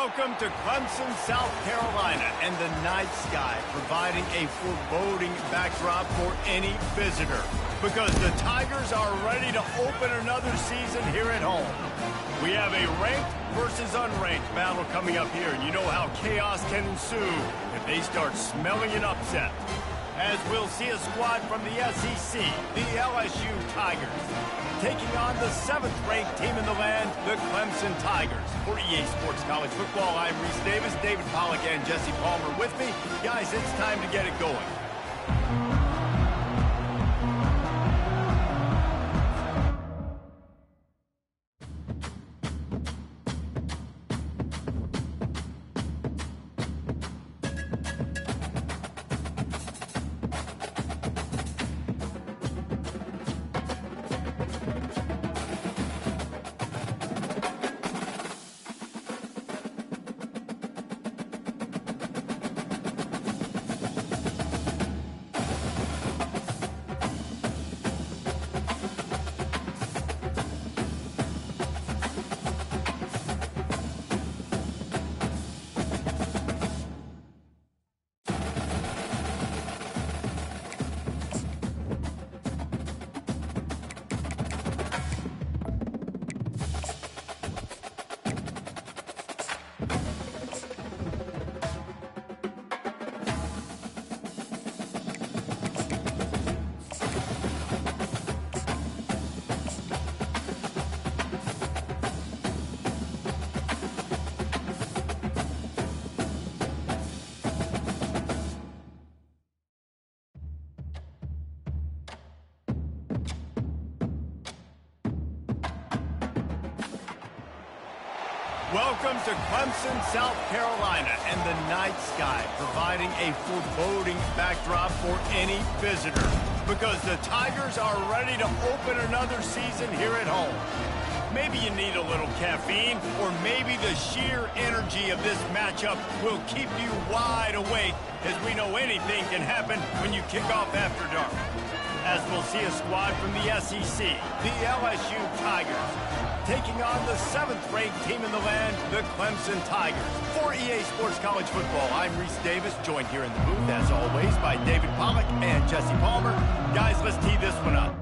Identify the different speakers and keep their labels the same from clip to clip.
Speaker 1: Welcome to Clemson, South Carolina, and the night sky providing a foreboding backdrop for any visitor because the Tigers are ready to open another season here at home. We have a ranked versus unranked battle coming up here, and you know how chaos can ensue if they start smelling an upset. As we'll see a squad from the SEC, the LSU Tigers, taking on the 7th-ranked team in the land, the Clemson Tigers. For EA Sports College Football, I'm Reese Davis, David Pollack, and Jesse Palmer with me. Guys, it's time to get it going. Welcome to Clemson, South Carolina, and the night sky providing a foreboding backdrop for any visitor because the Tigers are ready to open another season here at home. Maybe you need a little caffeine, or maybe the sheer energy of this matchup will keep you wide awake, as we know anything can happen when you kick off after dark. As we'll see a squad from the SEC, the LSU Tigers, taking on the 7th-ranked team in the land, the Clemson Tigers. For EA Sports College Football, I'm Reese Davis, joined here in the booth, as always, by David Pollack and Jesse Palmer. Guys, let's tee this one up.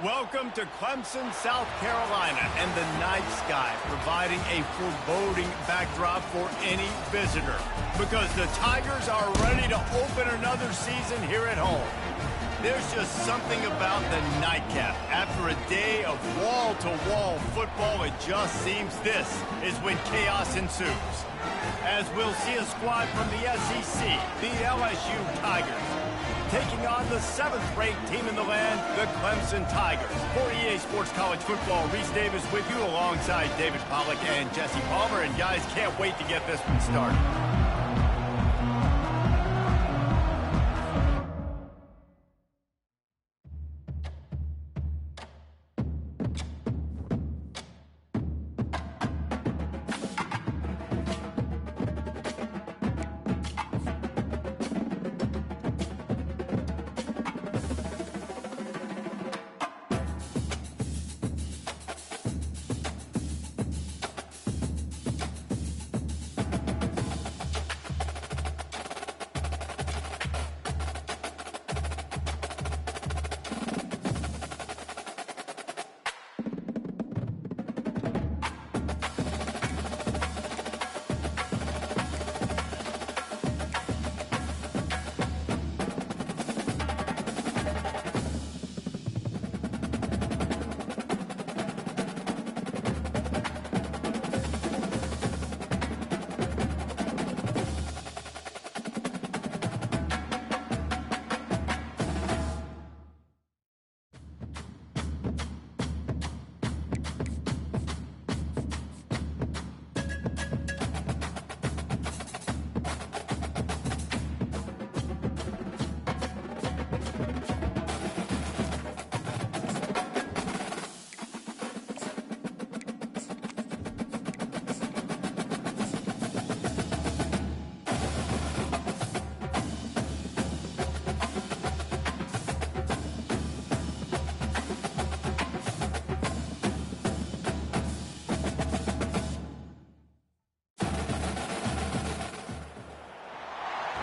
Speaker 1: Welcome to Clemson, South Carolina, and the night sky providing a foreboding backdrop for any visitor because the Tigers are ready to open another season here at home. There's just something about the nightcap. After a day of wall-to-wall football, it just seems this is when chaos ensues. As we'll see a squad from the SEC, the LSU Tigers, taking on the 7th-ranked team in the land, the Clemson Tigers. For EA Sports College Football, Reese Davis with you alongside David Pollack and Jesse Palmer. And guys, can't wait to get this one started.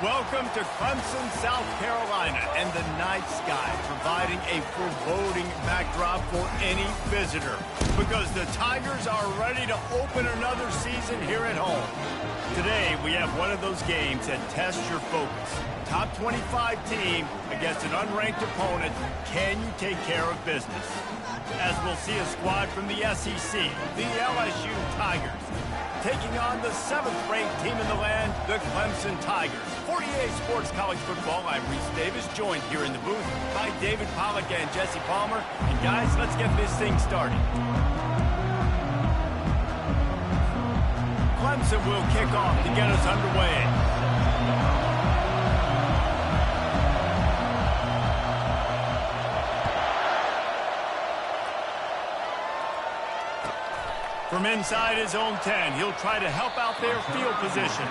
Speaker 1: Welcome to Clemson, South Carolina, and the night sky providing a foreboding backdrop for any visitor because the Tigers are ready to open another season here at home. Today, we have one of those games that tests your focus. Top 25 team against an unranked opponent. Can you take care of business? As we'll see a squad from the SEC, the LSU Tigers, taking on the 7th-ranked team in the land, the Clemson Tigers. For EA Sports College Football, I'm Reese Davis, joined here in the booth by David Pollack and Jesse Palmer. And guys, let's get this thing started. Clemson will kick off to get us underway. From inside his own 10, he'll try to help out their field position.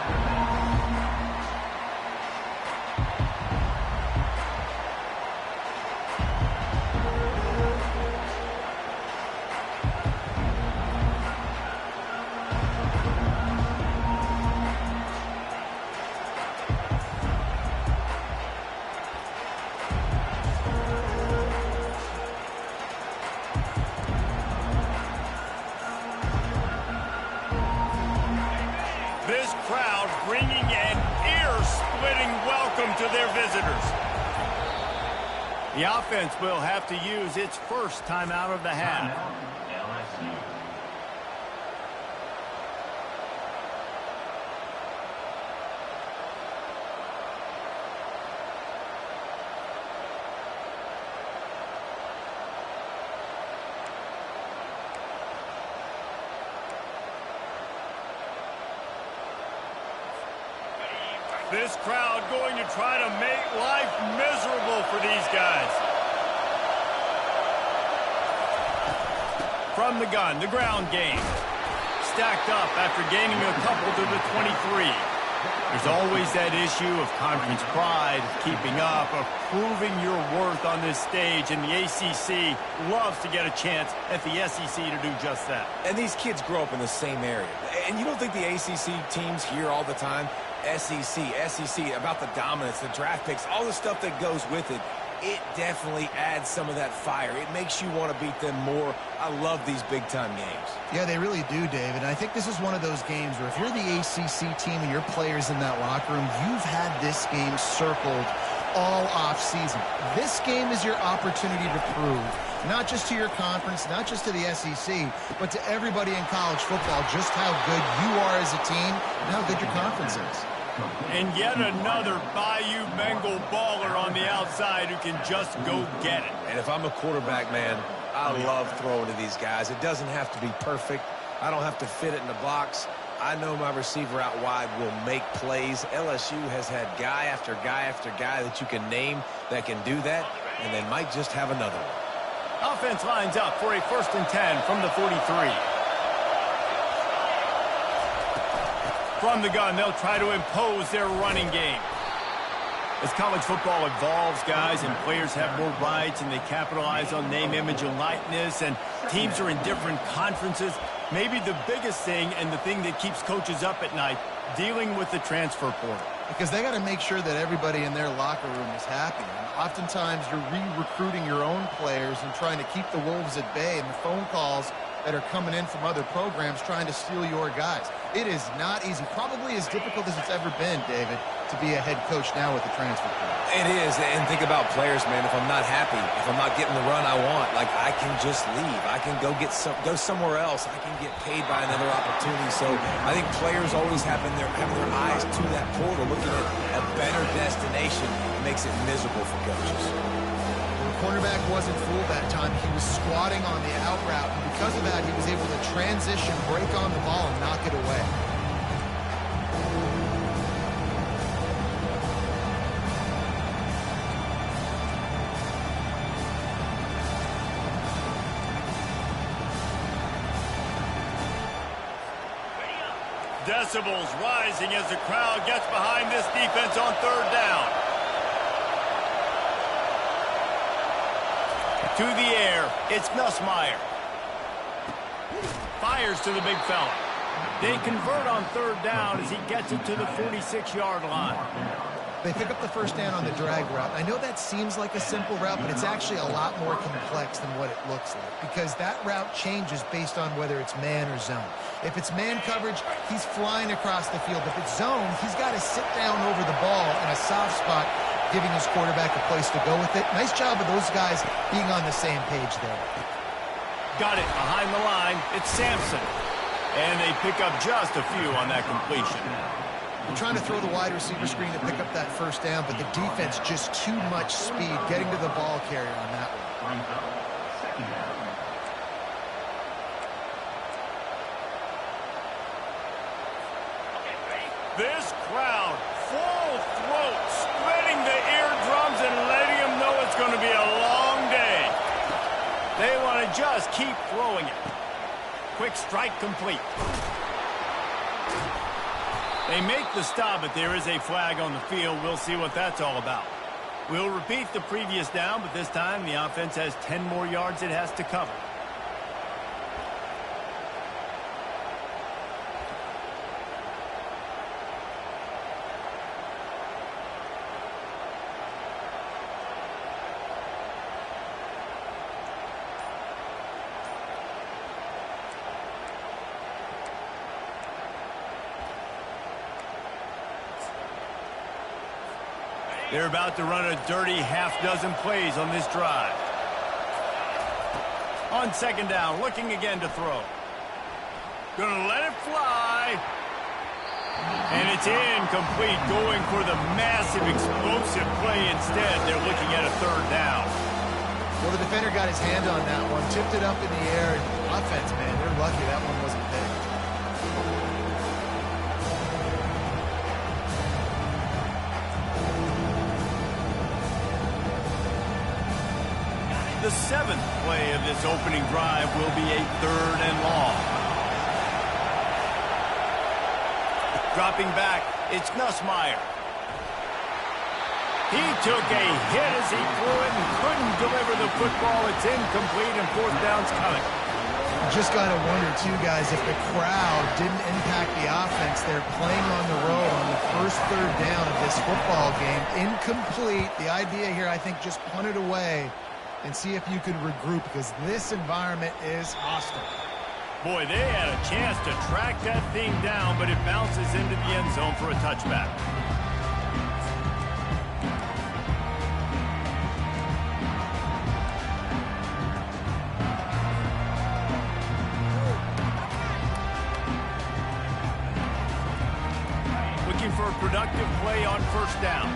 Speaker 1: This crowd bringing an ear-splitting welcome to their visitors. The offense will have to use its first timeout of the half. This crowd going to try to make life miserable for these guys. From the gun, the ground game. Stacked up after gaining a couple to the 23. There's always that issue of conference pride, of keeping up, of proving your worth on this stage, and the ACC loves to get a chance at the SEC to do just that.
Speaker 2: And these kids grow up in the same area. And you don't think the ACC teams hear all the time, SEC, about the dominance, the draft picks, all the stuff that goes with it. it definitely adds some of that fire. It makes you want to beat them more. I love these big-time games.
Speaker 3: Yeah, they really do, David. And I think this is one of those games where if you're the ACC team and your players in that locker room, you've had this game circled all off-season. This game is your opportunity to prove, not just to your conference, not just to the SEC, but to everybody in college football, just how good you are as a team and how good your conference is.
Speaker 1: And yet another Bayou Bengal baller on the outside who can just go get it.
Speaker 2: And if I'm a quarterback, man, I love throwing to these guys. It doesn't have to be perfect. I don't have to fit it in the box. I know my receiver out wide will make plays. LSU has had guy after guy after guy that you can name that can do that, and they might just have another one.
Speaker 1: Offense lines up for a 1st and 10 from the 43. From the gun, they'll try to impose their running game. As college football evolves, guys, and players have more rights and they capitalize on name, image, and likeness, and teams are in different conferences, maybe the biggest thing and the thing that keeps coaches up at night, dealing with the transfer portal.
Speaker 3: Because they got to make sure that everybody in their locker room is happy. And oftentimes you're re-recruiting your own players and trying to keep the wolves at bay, and the phone calls that are coming in from other programs trying to steal your guys. It is not easy. Probably as difficult as it's ever been, David, to be a head coach now with the transfer portal.
Speaker 2: It is, and think about players, man. If I'm not happy, if I'm not getting the run I want, like, I can just leave. I can go somewhere else. I can get paid by another opportunity. So I think players always having their eyes to that portal, looking at a better destination, makes it miserable for coaches.
Speaker 3: The cornerback wasn't fooled that time. He was squatting on the out route, and because of that, he was able to transition, break on the ball, and knock it away.
Speaker 1: Decibels rising as the crowd gets behind this defense on 3rd down. To the air, it's Nussmeier. Fires to the big fella. They convert on 3rd down as he gets it to the 46-yard line.
Speaker 3: They pick up the 1st down on the drag route. I know that seems like a simple route, but it's actually a lot more complex than what it looks like, because that route changes based on whether it's man or zone. If it's man coverage, he's flying across the field. If it's zone, he's got to sit down over the ball in a soft spot, giving his quarterback a place to go with it. Nice job of those guys being on the same page there.
Speaker 1: Got it behind the line. It's Sampson. And they pick up just a few on that completion.
Speaker 3: They're trying to throw the wide receiver screen to pick up that 1st down, but the defense just too much speed getting to the ball carrier on that one.
Speaker 1: This crowd, full throat, spreading the eardrums and letting them know it's going to be a long day. They want to just keep throwing it. Quick strike complete. They make the stop, but there is a flag on the field. We'll see what that's all about. We'll repeat the previous down, but this time the offense has 10 more yards it has to cover. They're about to run a dirty half-dozen plays on this drive. On 2nd down, looking again to throw. Gonna let it fly. And it's incomplete, going for the massive, explosive play instead. They're looking at a 3rd down.
Speaker 3: Well, the defender got his hand on that one, tipped it up in the air. Offense, man, they're lucky that one wasn't picked.
Speaker 1: The 7th play of this opening drive will be a 3rd and long. Dropping back, it's Nussmeier. He took a hit as he threw it and couldn't deliver the football. It's incomplete and 4th down's coming.
Speaker 3: You just got to wonder, too, guys, if the crowd didn't impact the offense. They're playing on the road on the first third down of this football game. Incomplete. The idea here, I think, just punt it away and see if you can regroup, because this environment is hostile.
Speaker 1: Boy, they had a chance to track that thing down, but it bounces into the end zone for a touchback. Looking for a productive play on first down.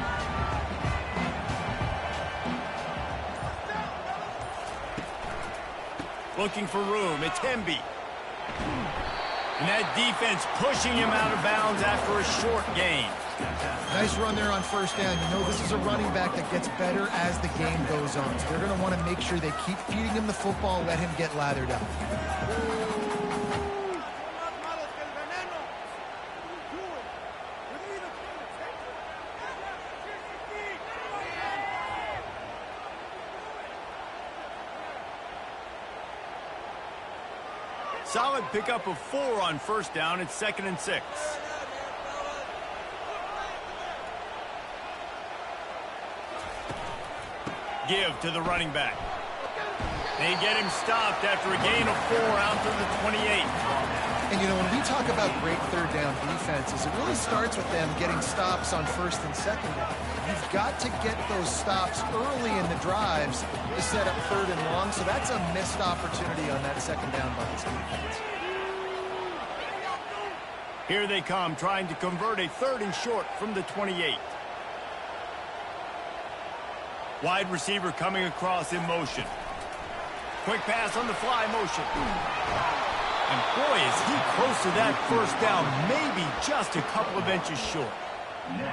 Speaker 1: Looking for room. It's Hemby. And that defense pushing him out of bounds after a short gain.
Speaker 3: Nice run there on first down. You know, this is a running back that gets better as the game goes on. So they're going to want to make sure they keep feeding him the football, let him get lathered up.
Speaker 1: Solid pickup of 4 on first down. It's 2nd and 6. Give to the running back. They get him stopped after a gain of 4 out to the 28.
Speaker 3: And, you know, when we talk about great third down defenses, it really starts with them getting stops on first and second down. You've got to get those stops early in the drives to set up third and long, so that's a missed opportunity on that second down by this defense.
Speaker 1: Here they come, trying to convert a 3rd and short from the 28. Wide receiver coming across in motion. Quick pass on the fly motion. And boy, is he close to that first down, maybe just a couple of inches short.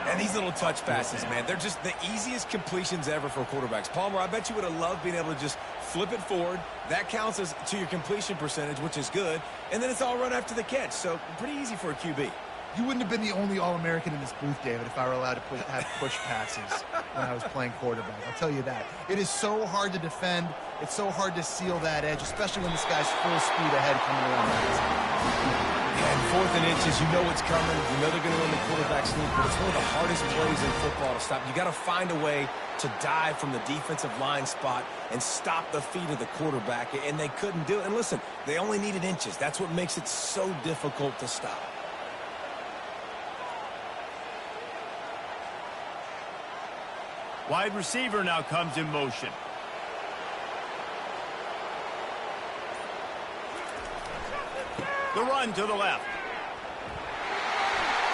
Speaker 2: And these little touch passes, man, they're just the easiest completions ever for quarterbacks. Palmer, I bet you would have loved being able to just flip it forward. That counts as to your completion percentage, which is good. And then it's all run after the catch. So pretty easy for a QB.
Speaker 3: You wouldn't have been the only All-American in this booth, David, if I were allowed to have push passes when I was playing quarterback. I'll tell you that. It is so hard to defend. It's so hard to seal that edge, especially when this guy's full speed ahead coming around that side.
Speaker 2: And 4th and inches, you know it's coming. You know they're going to run the quarterback sneak, but it's one of the hardest plays in football to stop. You got to find a way to dive from the defensive line spot and stop the feet of the quarterback, and they couldn't do it. And listen, they only needed inches. That's what makes it so difficult to stop.
Speaker 1: Wide receiver now comes in motion. The run to the left.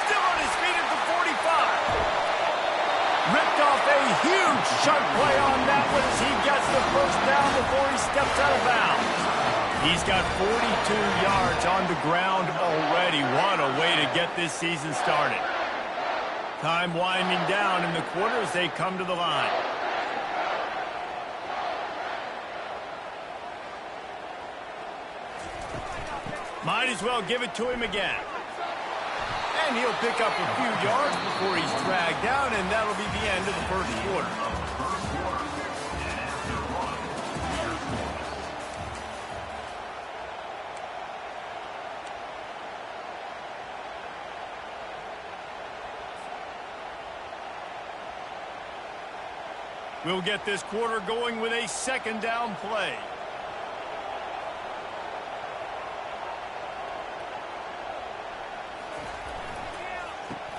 Speaker 1: Still on his feet at the 45. Ripped off a huge chunk play on that one as he gets the first down before he steps out of bounds. He's got 42 yards on the ground already. What a way to get this season started. Time winding down in the quarter as they come to the line. Might as well give it to him again. And he'll pick up a few yards before he's dragged down, and that'll be the end of the first quarter. We'll get this quarter going with a 2nd down play.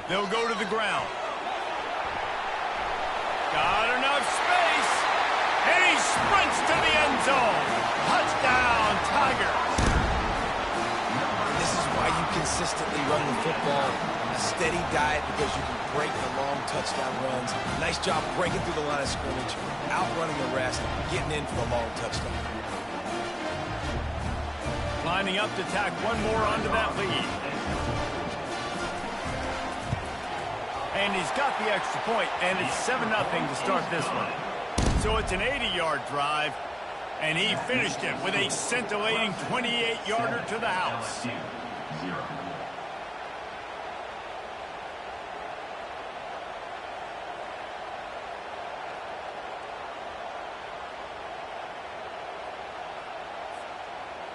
Speaker 1: They'll go to the ground. Got enough space. And he sprints to the end zone. Touchdown, Tigers.
Speaker 2: This is why you consistently run the football. A steady diet because you can break the long touchdown runs. Nice job breaking through the line of scrimmage, outrunning the rest, getting in for the long touchdown.
Speaker 1: Lining up to tack one more onto that lead. And he's got the extra point, and it's 7-0 to start this one. So it's an 80-yard drive, and he finished it with a scintillating 28-yarder to the house.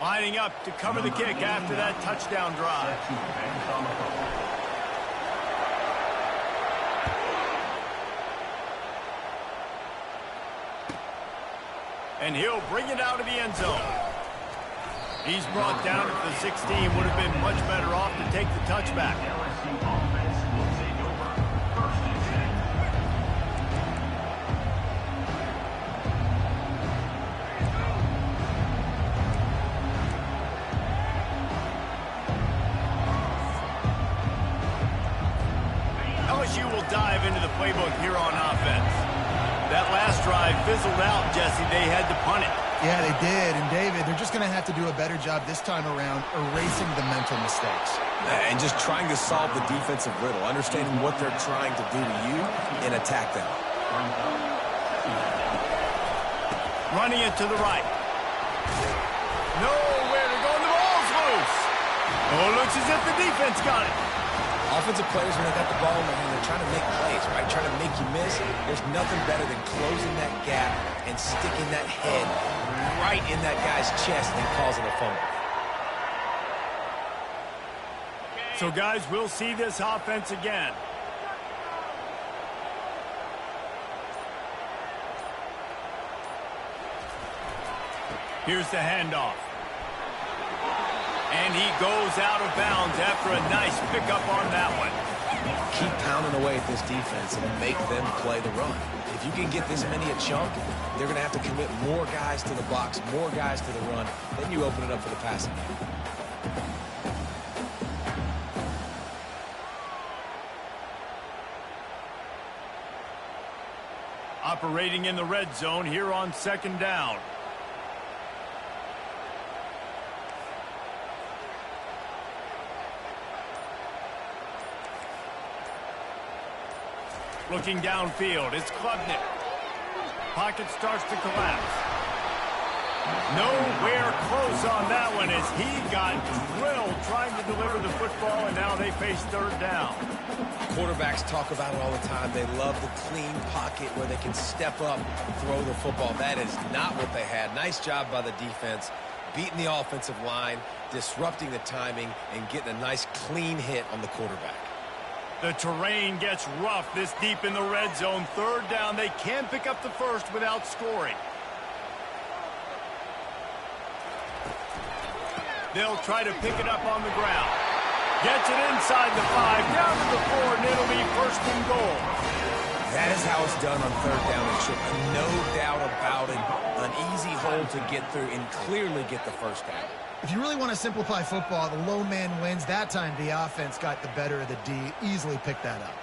Speaker 1: Lining up to cover the kick after that touchdown drive. And he'll bring it out of the end zone. He's brought down at the 16. Would have been much better off to take the touchback. LSU will dive into the playbook here on offense. That last drive fizzled out, Jesse. They had to punt it.
Speaker 3: Yeah, they did. And, David, they're just going to have to do a better job this time around erasing the mental mistakes.
Speaker 2: And just trying to solve the defensive riddle, understanding what they're trying to do to you and attack them.
Speaker 1: Running it to the right. Nowhere to go, and the ball's loose. Oh, it looks as if the defense got it.
Speaker 2: Offensive players, when they got the ball in their hand, they're trying to make plays, right? Trying to make you miss. There's nothing better than closing that gap and sticking that head right in that guy's chest and causing a fumble.
Speaker 1: So, guys, we'll see this offense again. Here's the handoff. And he goes out of bounds after a nice pickup on that one.
Speaker 2: Keep pounding away at this defense and make them play the run. If you can get this many a chunk, they're going to have to commit more guys to the box, more guys to the run. Then you open it up for the passing game.
Speaker 1: Operating in the red zone here on second down. Looking downfield, it's Klubnik. Pocket starts to collapse. Nowhere close on that one as he got drilled trying to deliver the football, and now they face third down.
Speaker 2: Quarterbacks talk about it all the time. They love the clean pocket where they can step up, throw the football. That is not what they had. Nice job by the defense, beating the offensive line, disrupting the timing, and getting a nice clean hit on the quarterback.
Speaker 1: The terrain gets rough this deep in the red zone. Third down, they can pick up the first without scoring. They'll try to pick it up on the ground. Gets it inside the 5, down to the 4, and it'll be first and goal.
Speaker 2: That is how it's done on third down and short. No doubt about it. An easy hole to get through and clearly get the first down.
Speaker 3: If you really want to simplify football, the lone man wins. That time the offense got the better of the D. Easily picked that up.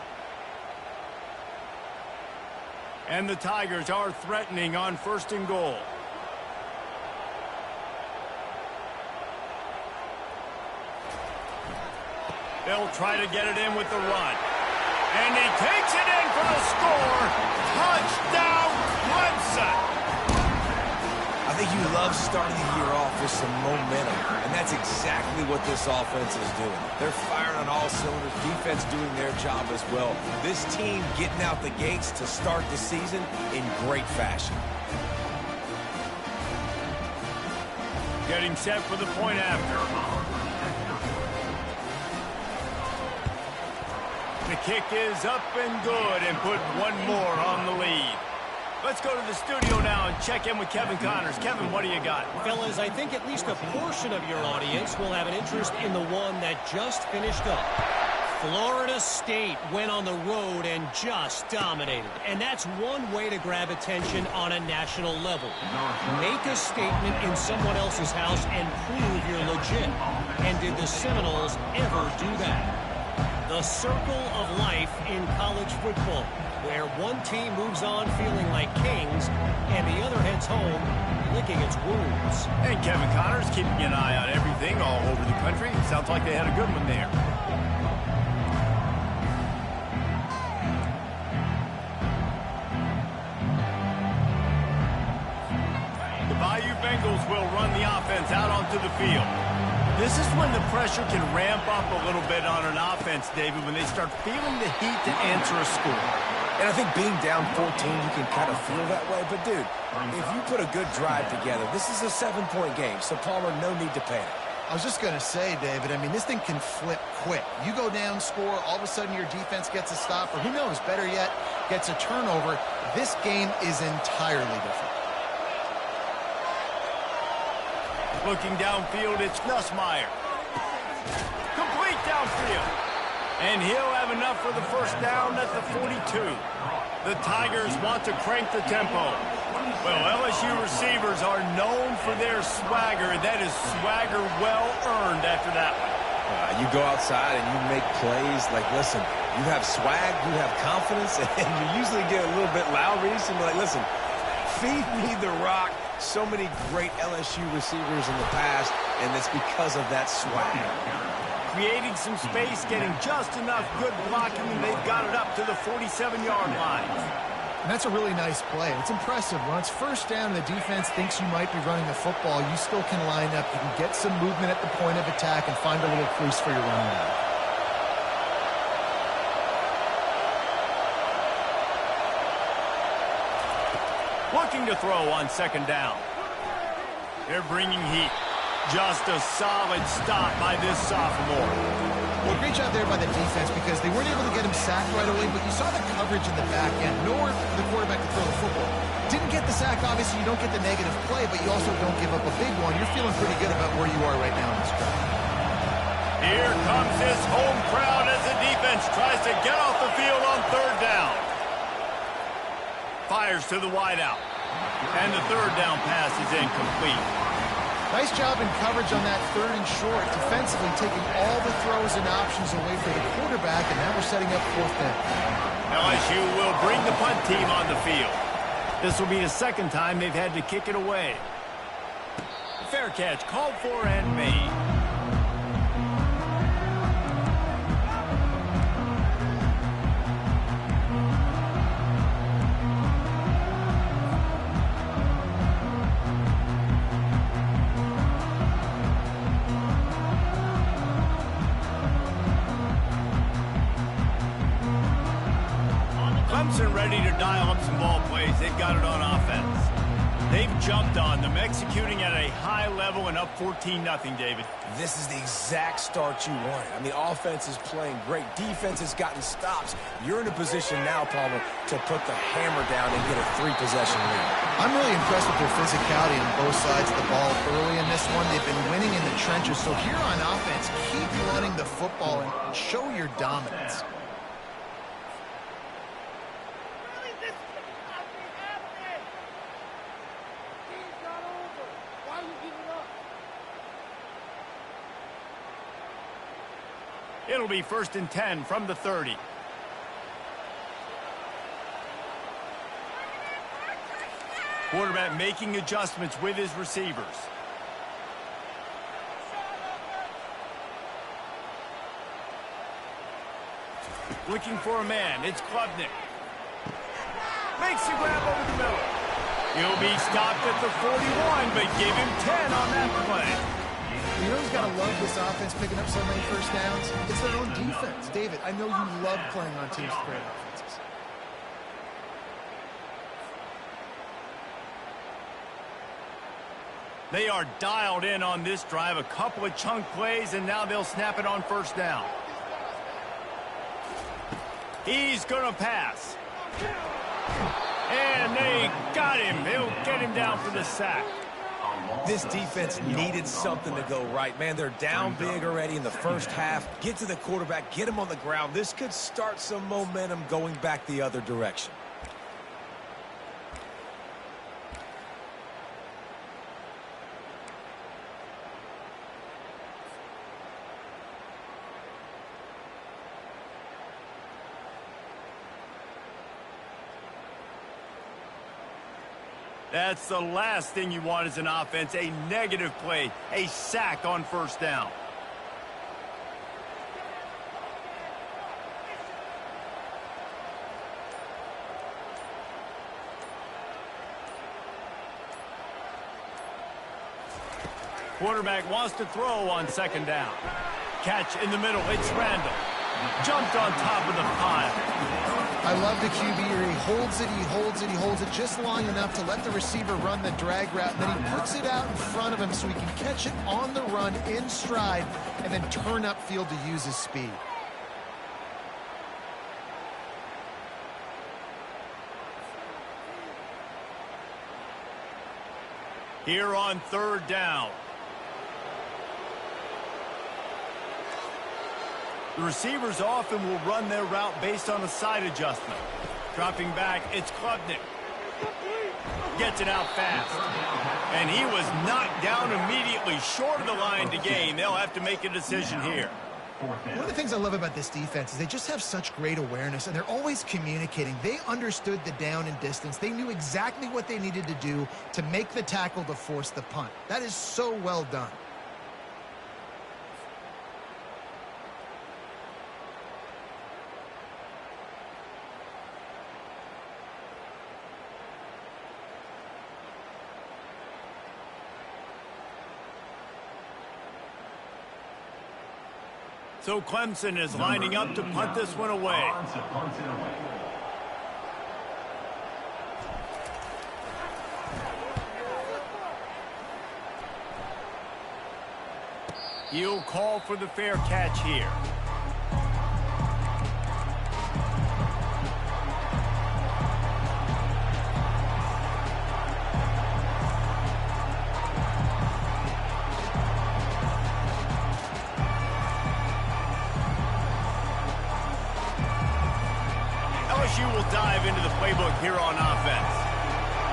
Speaker 1: And the Tigers are threatening on first and goal. They'll try to get it in with the run. And he takes it in for the score. Touchdown, Clemson.
Speaker 2: I think you love starting the year off with some momentum, and that's exactly what this offense is doing. They're firing on all cylinders, defense doing their job as well. This team getting out the gates to start the season in great fashion.
Speaker 1: Getting set for the point after. The kick is up and good and put one more on the lead. Let's go to the studio now and check in with Kevin Connors. Kevin, what do you got?
Speaker 4: Fellas, I think at least a portion of your audience will have an interest in the one that just finished up. Florida State went on the road and just dominated. And that's one way to grab attention on a national level. Make a statement in someone else's house and prove you're legit. And did the Seminoles ever do that? The circle of life in college football, where one team moves on feeling like kings and the other heads home licking its wounds.
Speaker 1: And Kevin Connors keeping an eye on everything all over the country. Sounds like they had a good one there. The Bayou Bengals will run the offense out onto the field. This is when the pressure can ramp up a little bit on an offense, David, when they start feeling the heat to answer a score.
Speaker 2: And I think being down 14, you can kind of feel that way. But, dude, if you put a good drive together, this is a 7-point game. So, Palmer, no need to panic.
Speaker 3: I was just going to say, David, I mean, this thing can flip quick. You go down, score, all of a sudden your defense gets a stop, or who knows, better yet, gets a turnover. This game is entirely different.
Speaker 1: Looking downfield, it's Nussmeier. Complete downfield. And he'll have enough for the first down at the 42. The Tigers want to crank the tempo. Well, LSU receivers are known for their swagger. That is swagger well earned after that one.
Speaker 2: You go outside and you make plays. Like, listen, you have swag, you have confidence, and you usually get a little bit loud recently. Like, listen, feed me the rock. So many great LSU receivers in the past, and it's because of that swag.
Speaker 1: Creating some space, getting just enough good blocking, and they've got it up to the 47-yard line.
Speaker 3: And that's a really nice play. It's impressive. When it's first down and the defense thinks you might be running the football, you still can line up. You can get some movement at the point of attack and find a little crease for your running back.
Speaker 1: Looking to throw on second down. They're bringing heat. Just a solid stop by this sophomore.
Speaker 3: Well, great job there by the defense because they weren't able to get him sacked right away, but you saw the coverage in the back end. Nowhere for the quarterback to throw the football. Didn't get the sack, obviously. You don't get the negative play, but you also don't give up a big one. You're feeling pretty good about where you are right now in this drive.
Speaker 1: Here comes this home crowd as the defense tries to get off the field on third down. Fires to the wideout. And the third down pass is incomplete.
Speaker 3: Nice job in coverage on that third and short, defensively taking all the throws and options away for the quarterback, and now we're setting up fourth down.
Speaker 1: LSU will bring the punt team on the field. This will be the second time they've had to kick it away. Fair catch called for and made. Clemson ready to dial up some ball plays. They've got it on offense. They've jumped on them, executing at a high level and up 14-0, David.
Speaker 2: This is the exact start you wanted. I mean, offense is playing great. Defense has gotten stops. You're in a position now, Palmer, to put the hammer down and get a 3-possession lead.
Speaker 3: I'm really impressed with their physicality on both sides of the ball early in this one. They've been winning in the trenches. So here on offense, keep running the football and show your dominance.
Speaker 1: It'll be 1st and 10 from the 30. Quarterback making adjustments with his receivers. Looking for a man. It's Klubnik. Makes the grab over the middle. He'll be stopped at the 41, but give him 10 on that play.
Speaker 3: You know who's got to love this offense picking up so many first downs? It's their own defense. David, I know you love playing on teams with great offenses.
Speaker 1: They are dialed in on this drive. A couple of chunk plays, and now they'll snap it on first down. He's going to pass. And they got him. They'll get him down for the sack.
Speaker 2: This defense needed something to go right. Man, they're down big already in the first half. Get to the quarterback, get him on the ground. This could start some momentum going back the other direction.
Speaker 1: That's the last thing you want as an offense, a negative play, a sack on first down. Quarterback wants to throw on second down. Catch in the middle, it's Randall. Jumped on top of the pile.
Speaker 3: I love the QB here. He holds it, he holds it, he holds it just long enough to let the receiver run the drag route. And then he puts it out in front of him so he can catch it on the run in stride and then turn upfield to use his speed.
Speaker 1: Here on third down. The receivers often will run their route based on a side adjustment. Dropping back, it's Klubnik. Gets it out fast. And he was knocked down immediately short of the line to gain. They'll have to make a decision here.
Speaker 3: One of the things I love about this defense is they just have such great awareness, and they're always communicating. They understood the down and distance. They knew exactly what they needed to do to make the tackle to force the punt. That is so well done.
Speaker 1: So Clemson is lining up to punt this one away. He'll call for the fair catch here. LSU will dive into the playbook here on offense.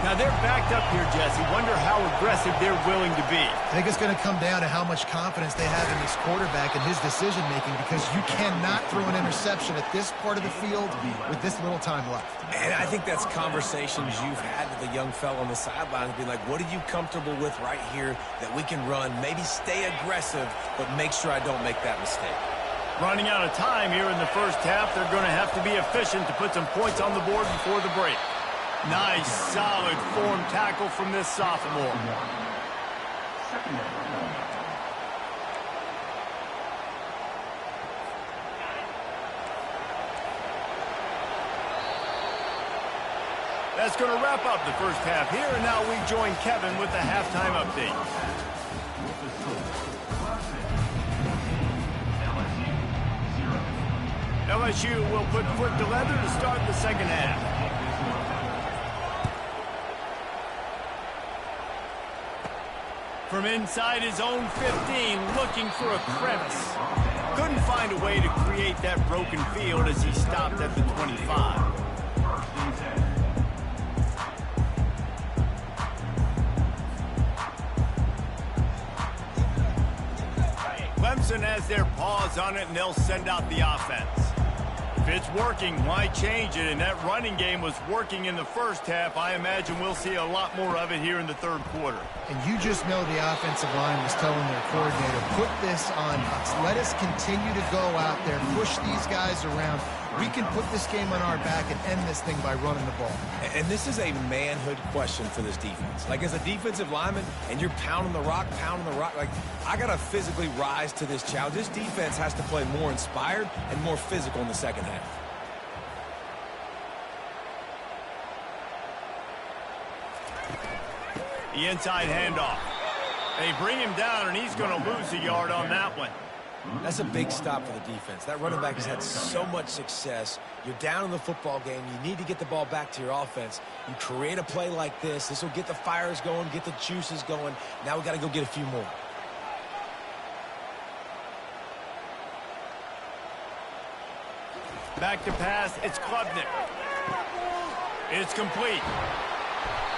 Speaker 1: Now they're backed up here, Jesse. Wonder how aggressive they're willing to be.
Speaker 3: I think it's going to come down to how much confidence they have in this quarterback and his decision-making, because you cannot throw an interception at this part of the field with this little time left.
Speaker 2: And I think that's conversations you've had with the young fellow on the sideline, be like, what are you comfortable with right here that we can run? Maybe stay aggressive, but make sure I don't make that mistake.
Speaker 1: Running out of time here in the first half. They're going to have to be efficient to put some points on the board before the break. Nice, solid form tackle from this sophomore. That's going to wrap up the first half here, and now we join Kevin with the halftime update. LSU will put foot to leather to start the second half. From inside his own 15, looking for a crevice. Couldn't find a way to create that broken field as he stopped at the 25. Clemson has their paws on it, and they'll send out the offense. If it's working, why change it? And that running game was working in the first half. I imagine we'll see a lot more of it here in the third quarter.
Speaker 3: And you just know the offensive line was telling their coordinator, put this on us. Let us continue to go out there, push these guys around. We can put this game on our back and end this thing by running the ball.
Speaker 2: And this is a manhood question for this defense. Like, as a defensive lineman, and you're pounding the rock, like, I got to physically rise to this challenge. This defense has to play more inspired and more physical in the second half.
Speaker 1: The inside handoff. They bring him down, and he's going to lose a yard on that one.
Speaker 2: That's a big stop for the defense. That running back has had so much success. You're down in the football game. You need to get the ball back to your offense. You create a play like this. This will get the fires going, get the juices going. Now we got to go get a few more.
Speaker 1: Back to pass. It's Klubnik. It's complete.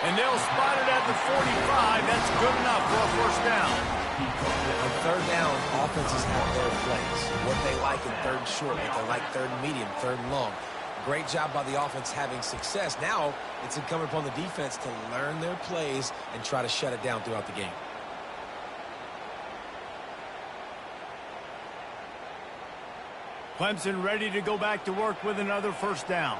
Speaker 1: And they'll spot it at the 45. That's good enough for a first down.
Speaker 2: On third down, offenses have their plays. What they like in third and short, what they like third and medium, third and long. Great job by the offense having success. Now it's incumbent upon the defense to learn their plays and try to shut it down throughout the game.
Speaker 1: Clemson ready to go back to work with another first down.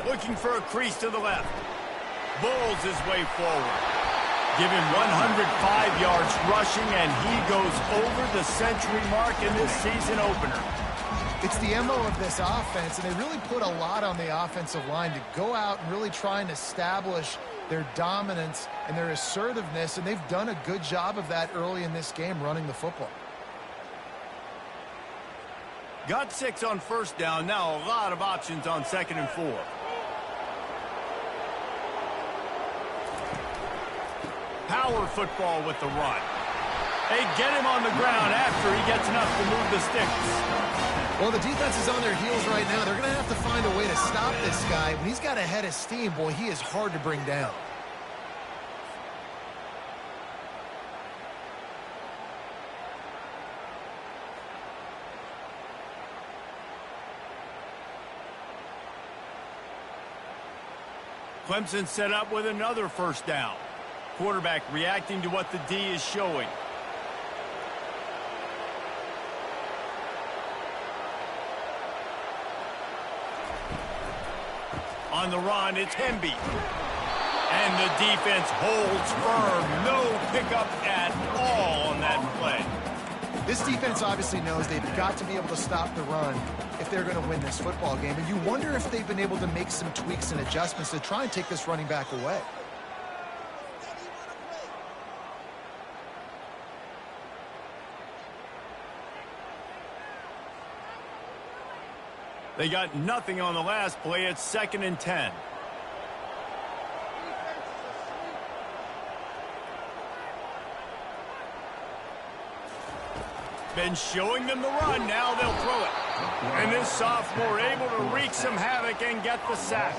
Speaker 1: Looking for a crease to the left. Bulls his way forward. Give him 105 yards rushing, and he goes over the century mark in this season opener.
Speaker 3: It's the MO of this offense, and they really put a lot on the offensive line to go out and really try and establish their dominance and their assertiveness, and they've done a good job of that early in this game running the football.
Speaker 1: Got 6 on first down. Now a lot of options on 2nd and 4. power football with the run. They get him on the ground after he gets enough to move the sticks.
Speaker 3: Well, the defense is on their heels right now. They're going to have to find a way to stop this guy. When he's got a head of steam, boy, he is hard to bring down.
Speaker 1: Clemson set up with another first down. Quarterback reacting to what the D is showing. On the run, it's Hemby. And the defense holds firm. No pickup at all on that play.
Speaker 3: This defense obviously knows they've got to be able to stop the run if they're going to win this football game. And you wonder if they've been able to make some tweaks and adjustments to try and take this running back away.
Speaker 1: They got nothing on the last play. It's 2nd and 10. Been showing them the run. Now they'll throw it. And this sophomore able to wreak some havoc and get the sack.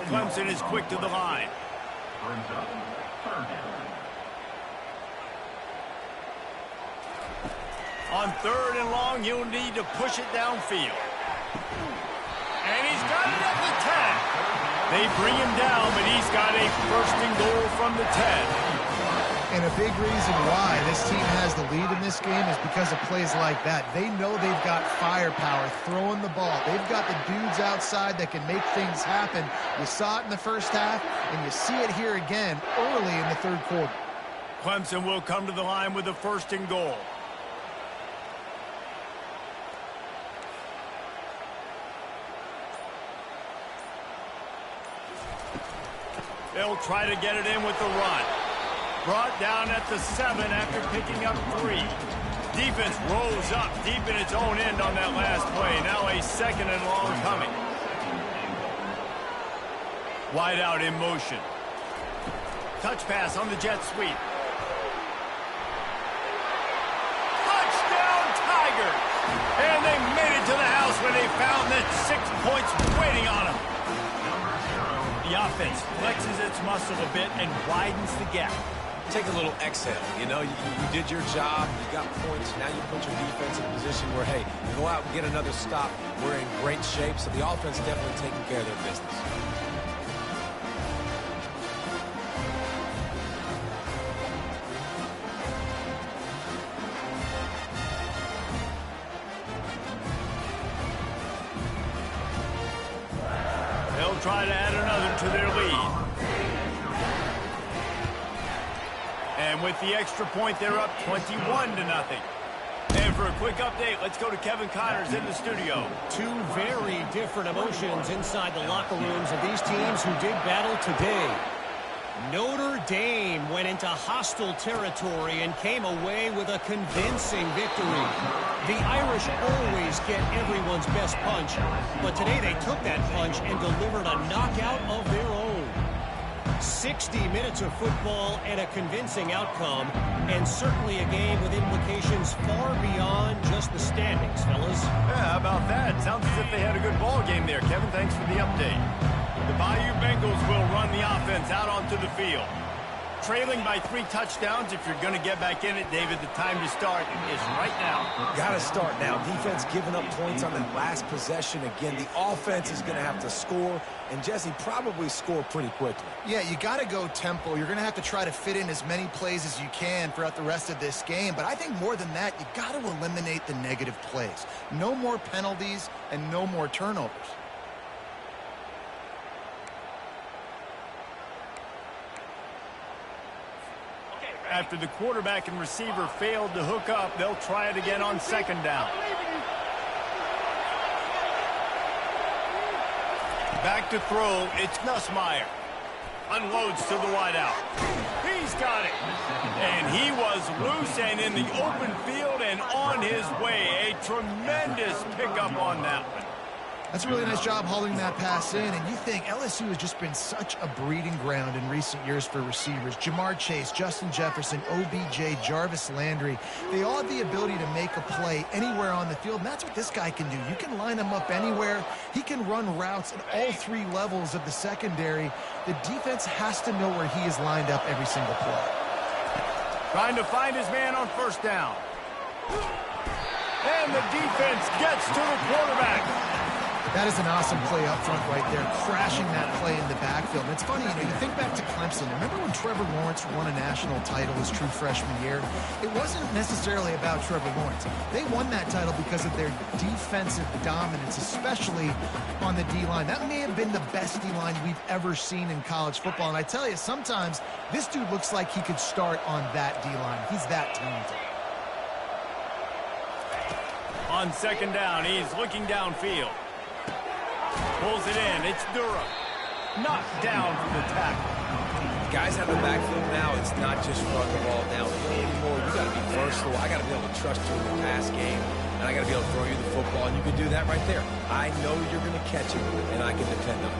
Speaker 1: Clemson is quick to the line. On 3rd and long, he'll need to push it downfield. And he's got it at the 10. They bring him down, but he's got a 1st and goal from the 10.
Speaker 3: And a big reason why this team has the lead in this game is because of plays like that. They know they've got firepower throwing the ball. They've got the dudes outside that can make things happen. You saw it in the first half, and you see it here again early in the 3rd quarter.
Speaker 1: Clemson will come to the line with the 1st and goal. They'll try to get it in with the run. Brought down at the 7 after picking up 3. Defense rolls up deep in its own end on that last play. Now a 2nd and long coming. Wide out in motion. Touch pass on the jet sweep. Touchdown Tigers! And they made it to the house when they found that 6 points waiting on them. The offense flexes its muscle a bit and widens the gap.
Speaker 2: Take a little exhale. You know, you did your job. You got points. Now you put your defense in a position where, hey, you go out and get another stop. We're in great shape, so the offense definitely taking care of their business.
Speaker 1: They'll try to add another to their lead. And with the extra point, they're up 21-0. And for a quick update, let's go to Kevin Connors in the studio.
Speaker 4: Two very different emotions inside the locker rooms of these teams who did battle today. Notre Dame went into hostile territory and came away with a convincing victory. The Irish always get everyone's best punch, but today they took that punch and delivered a knockout of their own. 60 minutes of football and a convincing outcome, and certainly a game with implications far beyond just the standings, fellas.
Speaker 1: Yeah, how about that? Sounds as if they had a good ball game there. Kevin, thanks for the update. The Bayou Bengals will run the offense out onto the field. Trailing by 3 touchdowns. If you're going to get back in it, David, the time to start is right now.
Speaker 2: Got to start now. Defense giving up points on that last possession. Again, the offense is going to have to score, and Jesse probably score pretty quickly.
Speaker 3: Yeah, you got to go tempo. You're going to have to try to fit in as many plays as you can throughout the rest of this game. But I think more than that, you got to eliminate the negative plays. No more penalties and no more turnovers.
Speaker 1: After the quarterback and receiver failed to hook up, they'll try it again on 2nd down. Back to throw, it's Nussmeier. Unloads to the wideout. He's got it. And he was loose and in the open field and on his way. A tremendous pickup on that one.
Speaker 3: That's a really nice job holding that pass in, and you think LSU has just been such a breeding ground in recent years for receivers. Jamar Chase, Justin Jefferson, OBJ, Jarvis Landry, they all have the ability to make a play anywhere on the field, and that's what this guy can do. You can line him up anywhere. He can run routes at all three levels of the secondary. The defense has to know where he is lined up every single play.
Speaker 1: Trying to find his man on first down. And the defense gets to the quarterback.
Speaker 3: That is an awesome play up front right there, crashing that play in the backfield. And it's funny, you think back to Clemson. Remember when Trevor Lawrence won a national title his true freshman year? It wasn't necessarily about Trevor Lawrence. They won that title because of their defensive dominance, especially on the D-line. That may have been the best D-line we've ever seen in college football. And I tell you, sometimes this dude looks like he could start on that D-line. He's that talented.
Speaker 1: On second down, he's looking downfield. Pulls it in. It's Durham. Knocked down from the tackle.
Speaker 2: Guys have the backfield now. It's not just run the ball downfield anymore. You got to be versatile. I got to be able to trust you in the pass game, and I got to be able to throw you the football, and you can do that right there. I know you're going to catch it, and I can depend on it.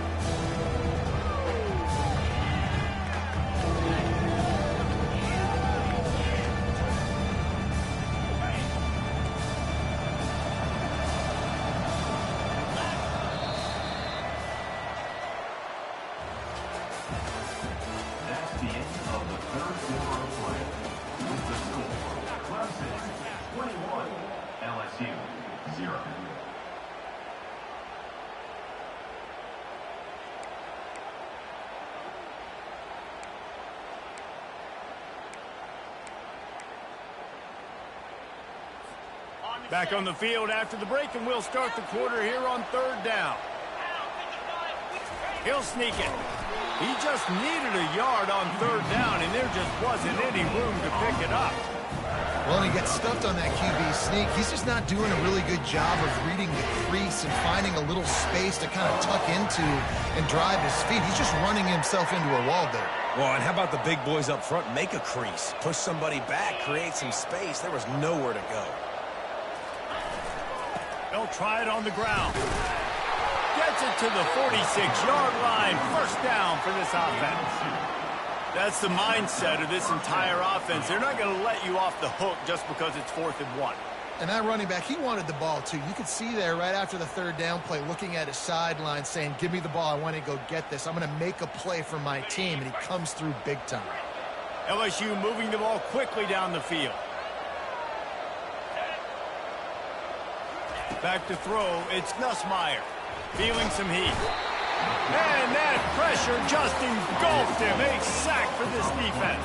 Speaker 1: Back on the field after the break, and we'll start the quarter here on third down. He'll sneak it. He just needed a yard on third down, and there just wasn't any room to pick it up.
Speaker 3: Well, and he gets stuffed on that QB sneak. He's just not doing a really good job of reading the crease and finding a little space to kind of tuck into and drive his feet. He's just running himself into a wall there.
Speaker 2: Well, and how about the big boys up front? Make a crease. Push somebody back. Create some space. There was nowhere to go.
Speaker 1: They'll try it on the ground. Gets it to the 46-yard line. First down for this offense. That's the mindset of this entire offense. They're not going to let you off the hook just because it's 4th and 1.
Speaker 3: And that running back, he wanted the ball, too. You could see there right after the third down play, looking at his sideline, saying, give me the ball. I want to go get this. I'm going to make a play for my team. And he comes through big time.
Speaker 1: LSU moving the ball quickly down the field. Back to throw, it's Nussmeier. Feeling some heat. And that pressure just engulfed him. A sack for this defense.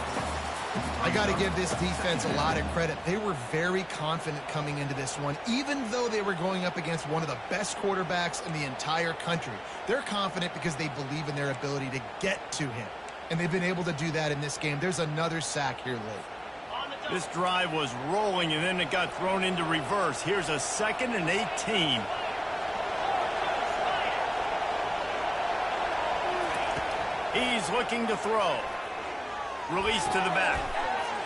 Speaker 3: I got to give this defense a lot of credit. They were very confident coming into this one, even though they were going up against one of the best quarterbacks in the entire country. They're confident because they believe in their ability to get to him. And they've been able to do that in this game. There's another sack here late.
Speaker 1: This drive was rolling, and then it got thrown into reverse. Here's a 2nd and 18. He's looking to throw. Release to the back.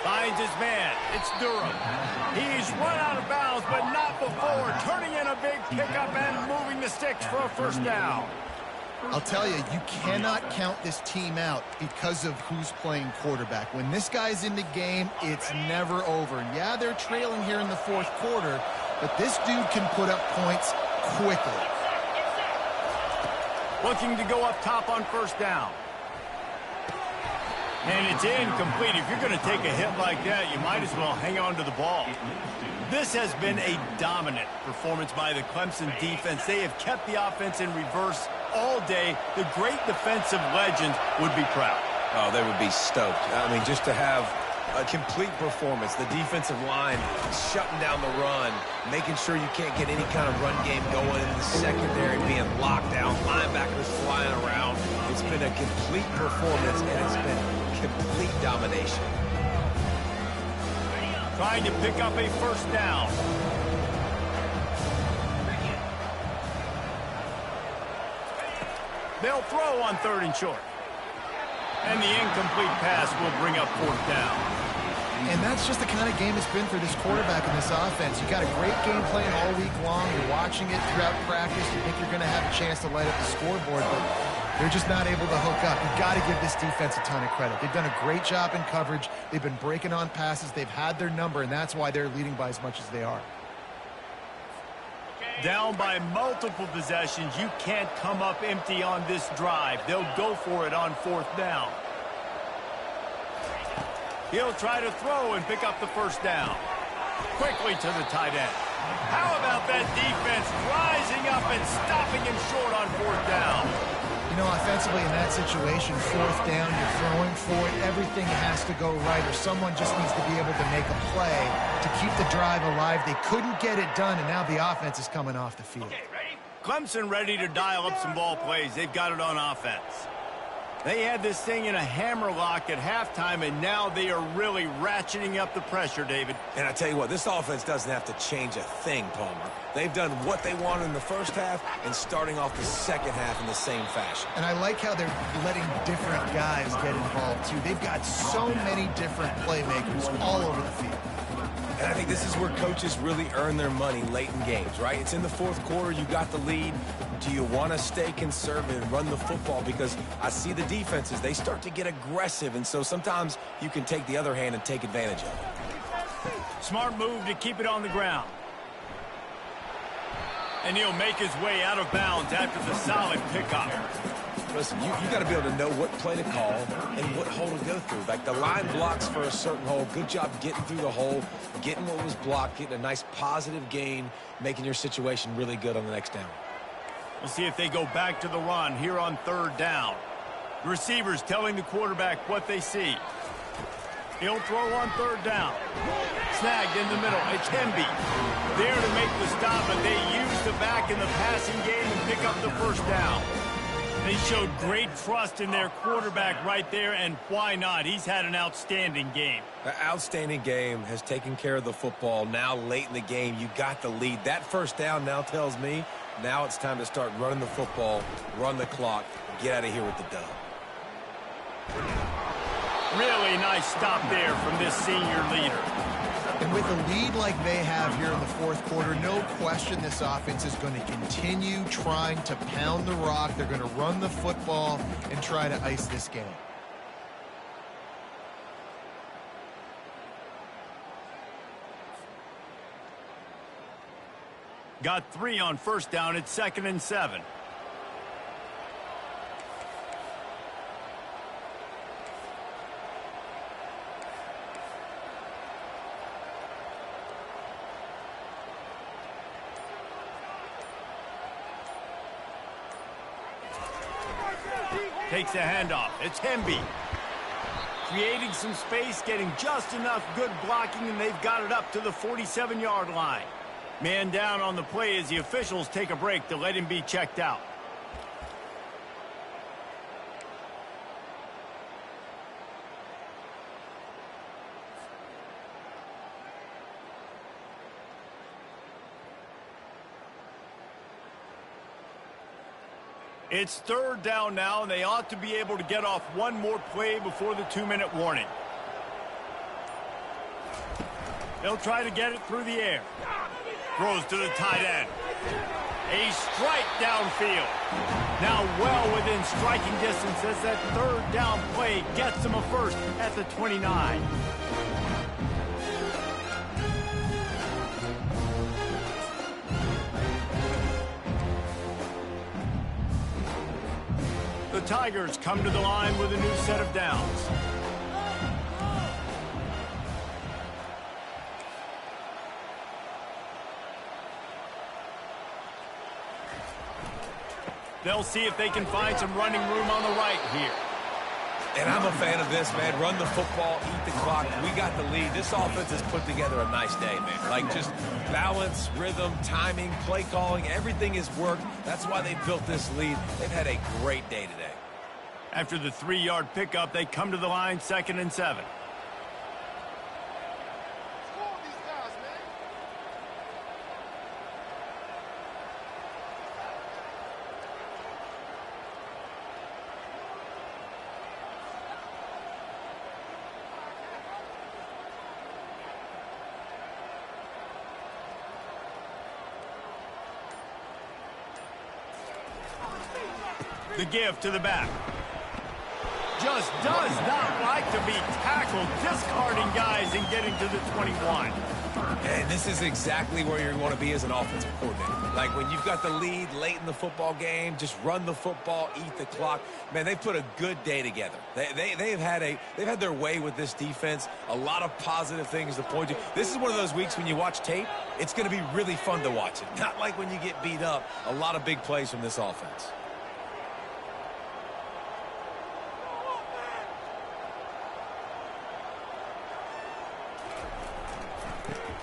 Speaker 1: Finds his man. It's Durham. He's run out of bounds, but not before. Turning in a big pickup and moving the sticks for a first down.
Speaker 3: I'll tell you, you cannot count this team out because of who's playing quarterback. When this guy's in the game, it's never over. Yeah, they're trailing here in the 4th quarter, but this dude can put up points quickly.
Speaker 1: Looking to go up top on first down. And it's incomplete. If you're going to take a hit like that, you might as well hang on to the ball. This has been a dominant performance by the Clemson defense. They have kept the offense in reverse all day. The great defensive legends would be proud.
Speaker 2: Oh, they would be stoked. I mean, just to have a complete performance. The defensive line shutting down the run, making sure you can't get any kind of run game going in the secondary, being locked down, linebackers flying around. It's been a complete performance, and it's been complete domination.
Speaker 1: Trying to pick up a first down. They'll throw on 3rd and short. And the incomplete pass will bring up 4th down.
Speaker 3: And that's just the kind of game it's been for this quarterback and this offense. You got a great game plan all week long. You're watching it throughout practice. You think you're going to have a chance to light up the scoreboard, but they're just not able to hook up. You've got to give this defense a ton of credit. They've done a great job in coverage. They've been breaking on passes. They've had their number, and that's why they're leading by as much as they are.
Speaker 1: Down by multiple possessions, you can't come up empty on this drive. They'll go for it on 4th down. He'll try to throw and pick up the first down. Quickly to the tight end. How about that defense rising up and stopping him short on 4th down?
Speaker 3: You know, offensively in that situation, 4th down, you're throwing for it. Everything has to go right, or someone just needs to be able to make a play to keep the drive alive. They couldn't get it done, and now the offense is coming off the field.
Speaker 1: Okay, ready? Clemson ready to dial up some ball plays. They've got it on offense. They had this thing in a hammerlock at halftime, and now they are really ratcheting up the pressure, David.
Speaker 2: And I tell you what, this offense doesn't have to change a thing, Palmer. They've done what they wanted in the first half and starting off the second half in the same fashion.
Speaker 3: And I like how they're letting different guys get involved, too. They've got so many different playmakers all over the field.
Speaker 2: And I think this is where coaches really earn their money late in games, right? It's in the 4th quarter, you got the lead. Do you want to stay conservative and run the football? Because I see the defenses, they start to get aggressive, and so sometimes you can take the other hand and take advantage of it.
Speaker 1: Smart move to keep it on the ground. And he'll make his way out of bounds after the solid pickup.
Speaker 2: Listen, you got to be able to know what play to call and what hole to go through. Like the line blocks for a certain hole. Good job getting through the hole, getting what was blocked, getting a nice positive gain, making your situation really good on the next down.
Speaker 1: We'll see if they go back to the run here on 3rd down. The receivers telling the quarterback what they see. He'll throw on 3rd down. Snagged in the middle. It's Hemby. There to make the stop, but they use the back in the passing game and pick up the first down. They showed great trust in their quarterback right there, and why not? He's had an outstanding game.
Speaker 2: The outstanding game has taken care of the football. Now late in the game, you got the lead. That first down now tells me now it's time to start running the football, run the clock, get out of here with the dub.
Speaker 1: Really nice stop there from this senior leader.
Speaker 3: And with a lead like they have here in the 4th quarter, no question this offense is going to continue trying to pound the rock. They're going to run the football and try to ice this game.
Speaker 1: Got 3 on 1st down. It's 2nd and 7. Takes a handoff. It's Hemby. Creating some space, getting just enough good blocking, and they've got it up to the 47-yard line. Man down on the play as the officials take a break to let him be checked out. It's 3rd down now, and they ought to be able to get off one more play before the 2-minute warning. They'll try to get it through the air. Throws to the tight end. A strike downfield. Now well within striking distance as that 3rd down play gets them a first at the 29. The Tigers come to the line with a new set of downs. They'll see if they can find some running room on the right here.
Speaker 2: And I'm a fan of this, man. Run the football, eat the clock. We got the lead. This offense has put together a nice day, man. Like just balance, rhythm, timing, play calling, everything has worked. That's why they built this lead. They've had a great day today.
Speaker 1: After the 3-yard pickup, they come to the line 2nd and 7. The give to the back. Just does not like to be tackled, discarding guys and getting to the 21.
Speaker 2: And this is exactly where you want to be as an offensive coordinator. Like when you've got the lead late in the football game, just run the football, eat the clock. Man, they've put a good day together. They've had their way with this defense. A lot of positive things to point to. This is one of those weeks when you watch tape, it's going to be really fun to watch it. Not like when you get beat up. A lot of big plays from this offense.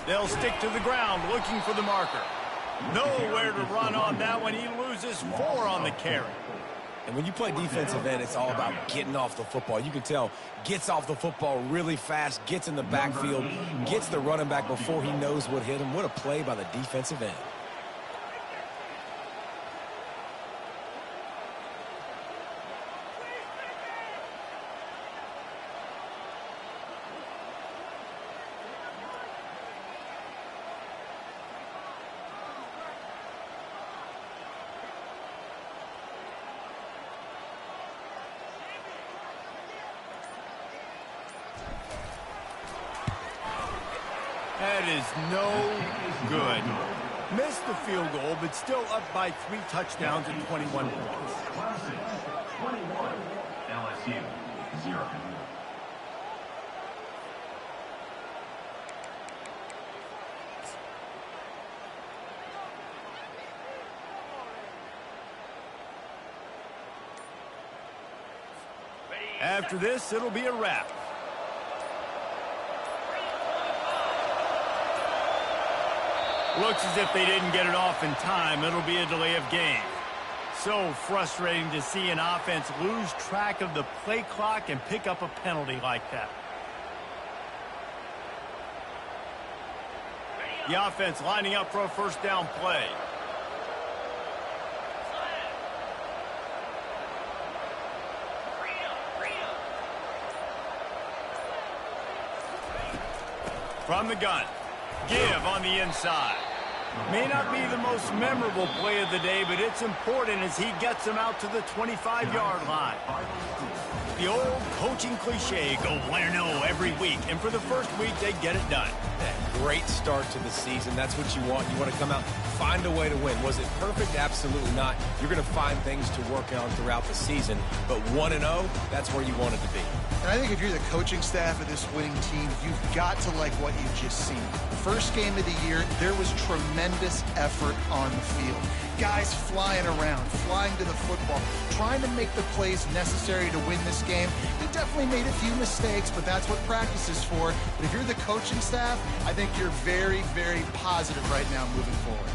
Speaker 1: They'll stick to the ground looking for the marker. Nowhere to run on that one. He loses 4 on the carry.
Speaker 2: And when you play defensive end, it's all about getting off the football. You can tell, gets off the football really fast, gets in the backfield, gets the running back before he knows what hit him. What a play by the defensive end.
Speaker 1: That is no good. Missed the field goal, but still up by 3 touchdowns and 21 points.
Speaker 5: Classic 21, LSU 0.
Speaker 1: After this, it'll be a wrap. Looks as if they didn't get it off in time. It'll be a delay of game. So frustrating to see an offense lose track of the play clock and pick up a penalty like that. The offense lining up for a first down play. From the gun. Give on the inside. May not be the most memorable play of the day, but it's important as he gets him out to the 25-yard line. The old coaching cliche, go 1-0 every week, and for the first week, they get it done.
Speaker 2: Great start to the season. That's what you want. You want to come out, find a way to win. Was it perfect? Absolutely not. You're going to find things to work on throughout the season, but 1-0, that's where you want it to be.
Speaker 3: And I think if you're the coaching staff of this winning team, you've got to like what you've just seen. First game of the year, there was tremendous effort on the field. Guys flying around, flying to the football, trying to make the plays necessary to win this game. He definitely made a few mistakes, but that's what practice is for. But if you're the coaching staff, I think you're very, very positive right now moving forward.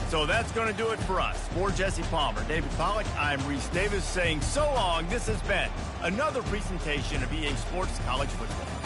Speaker 1: So that's going to do it for us. For Jesse Palmer, David Pollack, I'm Reese Davis saying so long. This has been another presentation of EA Sports College Football.